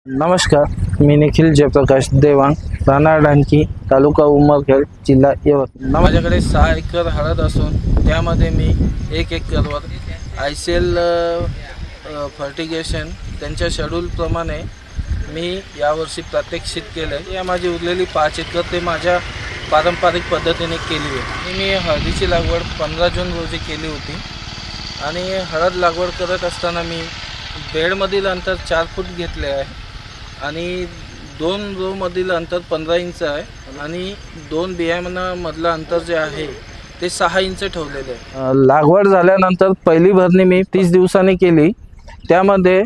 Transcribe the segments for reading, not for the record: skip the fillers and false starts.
नमस्कार, मी निखिल जयप्रकाश देवांग, राहणार डानकी, तालुका उमरखेड, जिल्हा यवतमाळ. माझ्याकडे 6 एकर हळद असून त्यामध्ये मी 1 एकरवर ICL फर्टिगेशन त्यांच्या शेड्यूलप्रमाणे मी यावर्षी प्रात्यक्षिक केलं आहे. या माझी उरलेली 5 एकर ते माझ्या पारंपरिक पद्धतीने केली आहे. मी हळदीची लागवड 15 जून रोजी केली होती आणि हळद लागवड करत असताना मी बेडमधील अंतर 4 फूट घेतले आहे आणि 2 रोमधील अंतर 15 इंच आहे आणि 2 बियाणामधलं अंतर जे आहे ते 6 इंच ठेवलेले आहे. लागवड झाल्यानंतर पहिली भरणी मी 30 दिवसांनी केली. त्यामध्ये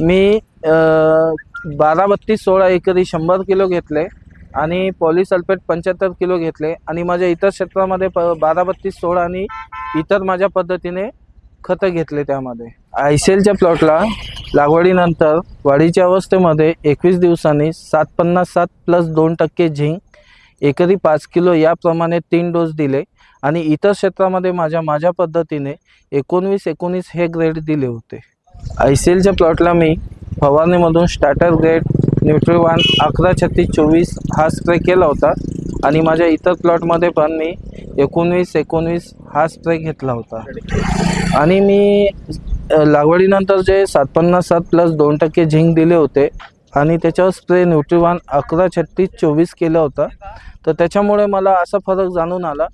मी 12-32-16 एकरी 100 किलो घेतले आणि पॉलिसल्फेट 75 किलो घेतले आणि माझ्या इतर क्षेत्रामध्ये 12-32-16 आणि इतर माझ्या पद्धतीने खतं घेतले. त्यामध्ये ICLच्या प्लॉटला लागवडीनंतर वाढीच्या अवस्थेमध्ये 21 दिवसांनी 750-7 + 2% झिंक, एकरी 5 किलो याप्रमाणे 3 डोस दिले आणि इतर क्षेत्रामध्ये माझ्या पद्धतीने 19-19 हे ग्रेड दिले होते. ICLच्या प्लॉटला मी फवारणीमधून स्टार्टर ग्रेड न्यूट्रीवान 11-36-24 हा स्प्रे केला होता आणि माझ्या इतर प्लॉटमध्ये पण मी 19-19 हा स्प्रे घेतला होता. आणि मी लागवडीनंतर जे 750-7 + 2% झिंक दिले होते आणि त्याच्यावर स्प्रे न्यूट्रीवान 11-36-24 केला होता. तर त्याच्यामुळे मला असा फरक जाणून आला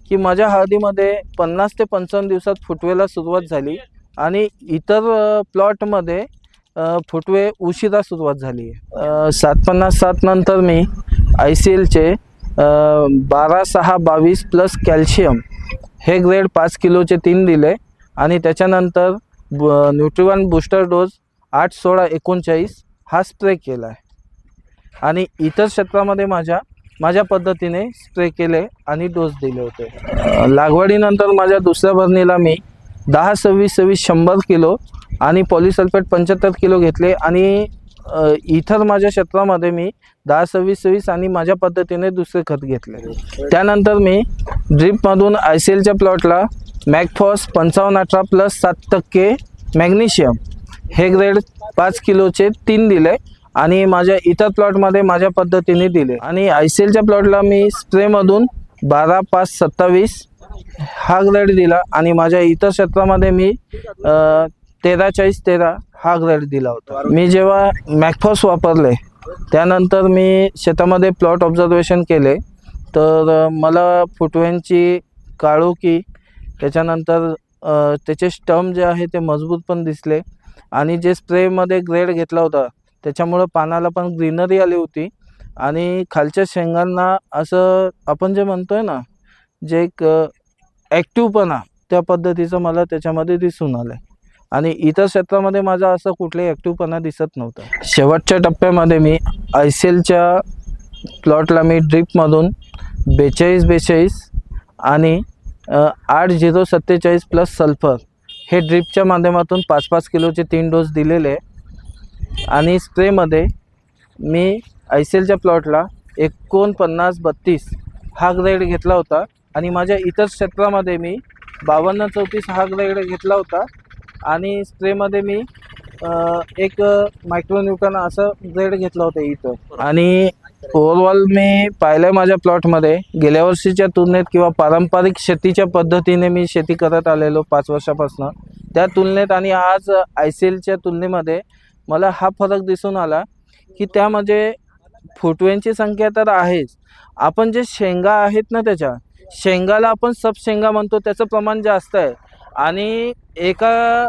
की माझ्या हळदीमध्ये 50 ते 55 दिवसात फुटवेला सुरुवात झाली आणि इतर प्लॉटमध्ये फुटवे उशिरा सुरुवात झाली आहे. 750-7 नंतर मी ICLचे 12-6-22 + कॅल्शियम हे ग्रेड 5 किलोचे 3 दिले आणि त्याच्यानंतर न्यूट्रीवन बूस्टर डोस 8-16-39 हा स्प्रे केला आहे आणि इतर क्षेत्रामध्ये माझ्या पद्धतीने स्प्रे केले आणि डोस दिले होते. लागवडीनंतर माझ्या दुसऱ्या भरणीला मी 10-26-26 100 किलो आणि पॉलिसल्फेट 75 किलो घेतले आणि इतर माझ्या क्षेत्रामध्ये मी 10-26-26 आणि माझ्या पद्धतीने दुसरे खत घेतले. त्यानंतर मी ड्रीपमधून ICLच्या प्लॉटला मॅगफॉस 55-18 + 7% मॅग्नेशियम हे ग्रेड 5 किलोचे 3 दिले आणि माझ्या इतर प्लॉटमध्ये माझ्या पद्धतीने दिले. आणि ICLच्या प्लॉटला मी स्प्रेमधून 12-5-27 हा ग्रेड दिला आणि माझ्या इतर क्षेत्रामध्ये मी 13-40-13 हा ग्रेड दिला होता. मी जेव्हा मॅगफॉस वापरले त्यानंतर मी शेतामध्ये प्लॉट ऑब्झर्वेशन केले तर मला फुटव्यांची काळोखी, त्याच्यानंतर त्याचे स्टम जे आहे ते मजबूत पण दिसले आणि जे स्प्रेमध्ये ग्रेड घेतला होता त्याच्यामुळं पानाला पण ग्रीनरी आली होती आणि खालच्या शेंगांना असं आपण जे म्हणतोय ना, जे एक ॲक्टिव्हपणा त्या पद्धतीचं मला त्याच्यामध्ये दिसून आलं आणि इतर क्षेत्रामध्ये माझा असं कुठलाही ॲक्टिव्हपणा दिसत नव्हता. शेवटच्या टप्प्यामध्ये मी ICLच्या प्लॉटला मी ड्रीपमधून 42-42 आणि 8-0-47 + सल्फर हे ड्रीपच्या माध्यमातून 5-5 किलोचे 3 डोस दिलेले आणि स्प्रेमध्ये मी ICLच्या प्लॉटला 49-32 हा ग्रेड घेतला होता आणि माझ्या इतर क्षेत्रामध्ये मी 52-34 हा ग्रेड घेतला होता आणि स्प्रेमध्ये मी एक मायक्रोन्यूटन असं ग्रेड घेतला होता इथं. आणि ओव्हरऑल मी पाहिलं माझ्या प्लॉटमध्ये गेल्या वर्षीच्या तुलनेत किंवा पारंपरिक शेतीच्या पद्धतीने मी शेती करत आलेलो 5 वर्षापासून, त्या तुलनेत आणि आज ICLच्या तुलनेमध्ये मला हा फरक दिसून आला की त्यामध्ये फुटव्यांची संख्या तर आहेच, आपण जे शेंगा आहेत ना त्याच्या शेंगाला आपण सब शेंगा म्हणतो त्याचं प्रमाण जास्त आहे आणि एका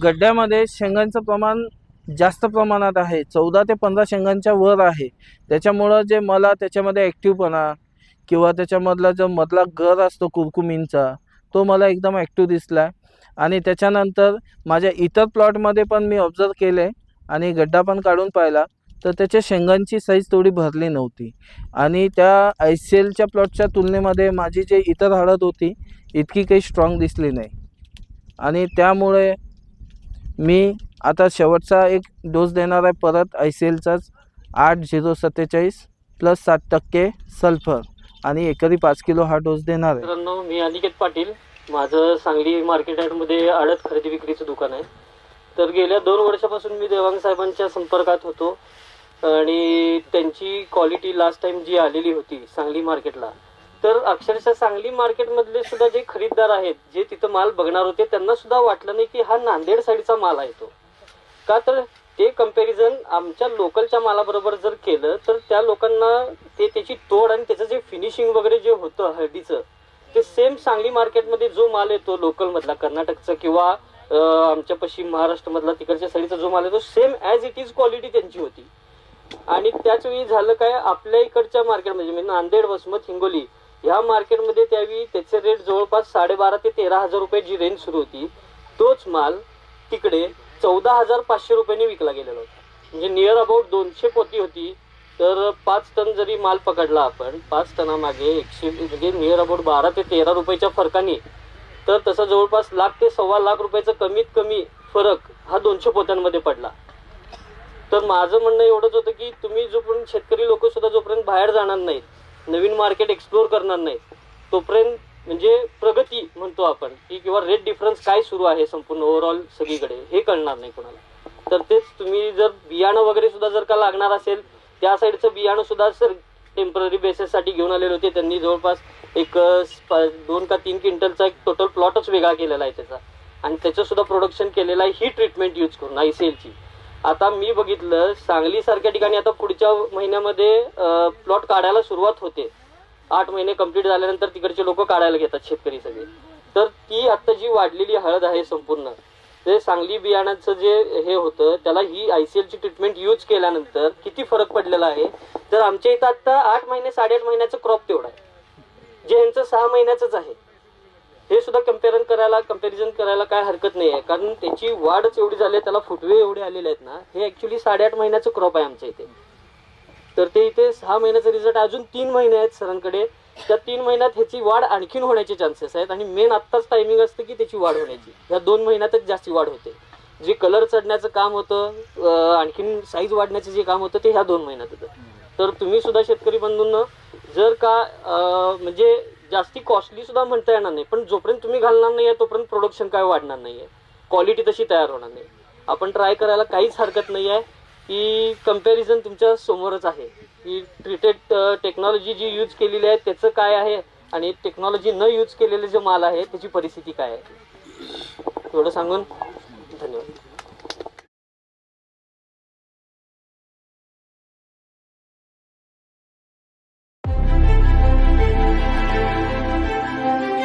गड्ड्यामध्ये शेंगांचं प्रमाण जास्त प्रमाणात आहे, 14 ते 15 शेंगांच्या वर आहे. त्याच्यामुळं जे मला त्याच्यामध्ये ॲक्टिव्हपणा किंवा त्याच्यामधला जो मधला गर असतो कुरकुमींचा तो मला एकदम ॲक्टिव्ह दिसला आणि त्याच्यानंतर माझ्या इतर प्लॉटमध्ये पण मी ऑब्झर्व केले आणि गड्डा पण काढून पाहिला तर त्याच्या शेंगांची साईज थोडी भरली नव्हती आणि त्या ICLच्या प्लॉटच्या तुलनेमध्ये माझी जे इतर हळद होती इतकी काही स्ट्रॉंग दिसली नाही आणि त्यामुळे मी आता शेवटचा एक डोस देणार आहे परत ICLचाच 8-0-47 + 7% सल्फर आणि एकरी 5 किलो हा डोस देणार आहे. मित्रांनो, मी अनिकेत पाटील, माझं सांगली मार्केट यार्डमध्ये हळद खरेदी विक्रीचं दुकान आहे. तर गेल्या 2 वर्षापासून मी देवांग साहेबांच्या संपर्कात होतो आणि त्यांची क्वालिटी लास्ट टाइम जी आलेली होती सांगली मार्केटला, तर अक्षरशः सांगली मार्केटमधले सुद्धा जे खरीददार आहेत, जे तिथं माल बघणार होते, त्यांना सुद्धा वाटलं नाही की हा नांदेड साईडचा माल आहे तो. का तर ते कंपॅरिझन आमच्या लोकलच्या मालाबरोबर जर केलं तर त्या लोकांना त्याची तोड आणि त्याचं जे फिनिशिंग वगैरे जे होतं हळदीचं, ते सेम सांगली मार्केटमध्ये जो माल येतो लोकलमधला कर्नाटकचा किंवा आमच्या पश्चिम महाराष्ट्रामधला तिकडच्या साईडचा जो माल येतो, same as it is quality त्यांची होती. आणि त्याच वेळी झालं काय, आपल्या इकडच्या मार्केटमध्ये म्हणजे नांदेड, वसमत, हिंगोली ह्या मार्केटमध्ये त्यावेळी त्याचे रेट जवळपास 12,500 ते 13,000 रुपये जी रेंज सुरू होती, तोच माल तिकडे 14,500 रुपयांनी विकला गेलेला होता. म्हणजे नियर अबाउट 200 पोती होती, तर 5 टन जरी माल पकडला आपण, 5 टनामागे 100 म्हणजे नियर अबाउट 12 ते 13 रुपयाच्या फरकाने, तर तसा जवळपास लाख ते सव्वा लाख रुपयाचा कमीत कमी फरक हा 200 पोत्यांमध्ये पडला. तर माझं म्हणणं एवढंच होतं की तुम्ही जोपर्यंत शेतकरी लोक सुद्धा जोपर्यंत बाहेर जाणार नाहीत, नवीन मार्केट एक्सप्लोर करणार नाहीत, तोपर्यंत म्हणजे प्रगती म्हणतो आपण की किंवा रेट डिफरन्स काय सुरू आहे संपूर्ण ओव्हरऑल सगळीकडे हे कळणार नाही कोणाला. तर तेच तुम्ही जर बियाणं वगैरे सुद्धा जर का लागणार असेल, त्या साईडचं बियाणं सुद्धा सर टेम्पररी बेसिससाठी घेऊन आलेले होते त्यांनी. जवळपास एक 2 का 3 क्विंटलचा एक टोटल प्लॉटच वेगळा केलेला आहे त्याचा, आणि त्याचं सुद्धा प्रोडक्शन केलेलं आहे ही ट्रीटमेंट यूज करून ICLची. आता मी बघितलं सांगलीसारख्या ठिकाणी आता पुढच्या महिन्यामध्ये प्लॉट काढायला सुरुवात होते. 8 महिने कंप्लीट झाल्यानंतर तिकडचे लोक काढायला घेतात शेतकरी सगळे. तर ती आता जी वाढलेली हळद आहे संपूर्ण, ते सांगली बियाणाचं जे हे होतं त्याला ही ICLची ट्रीटमेंट यूज केल्यानंतर किती फरक पडलेला आहे. तर आमच्या इथं आता 8 महिने 8.5 महिन्याचं क्रॉप तेवढा आहे, जे यांचं 6 महिन्याचंच आहे. हे सुद्धा कंपॅरिझन करायला काय हरकत नाही आहे, कारण त्याची वाढच एवढी झाली आहे, त्याला फुटवे एवढे आलेले आहेत ना. हे ॲक्च्युली 8.5 महिन्याचं क्रॉप आहे आमच्या इथे. तर ते इथे 6 महिन्याचा रिझल्ट, अजून 3 महिने आहेत सरांकडे. त्या 3 महिन्यात ह्याची वाढ आणखीन होण्याचे चान्सेस आहेत. आणि मेन आत्ताच टायमिंग असतं की त्याची वाढ होण्याची, या 2 महिन्यातच जास्ती वाढ होते. जे कलर चढण्याचं काम होतं, आणखीन साईज वाढण्याचं जे काम होतं, ते ह्या 2 महिन्यात होतं. तर तुम्ही सुद्धा शेतकरी बंधूंना जर का म्हणजे जास्ती कॉस्टली सुद्धा म्हणता येणार नाही, पण जोपर्यंत तुम्ही घालणार नाही आहे तोपर्यंत प्रोडक्शन काय वाढणार नाही आहे, क्वालिटी तशी तयार होणार नाही. आपण ट्राय करायला काहीच हरकत नाही आहे की कंपॅरिझन तुमच्या समोरच आहे की ट्रीटेड टेक्नॉलॉजी जी यूज केलेली आहे त्याचं काय आहे आणि टेक्नॉलॉजी न यूज केलेले जे माल आहे त्याची परिस्थिती काय आहे. एवढं सांगून धन्यवाद.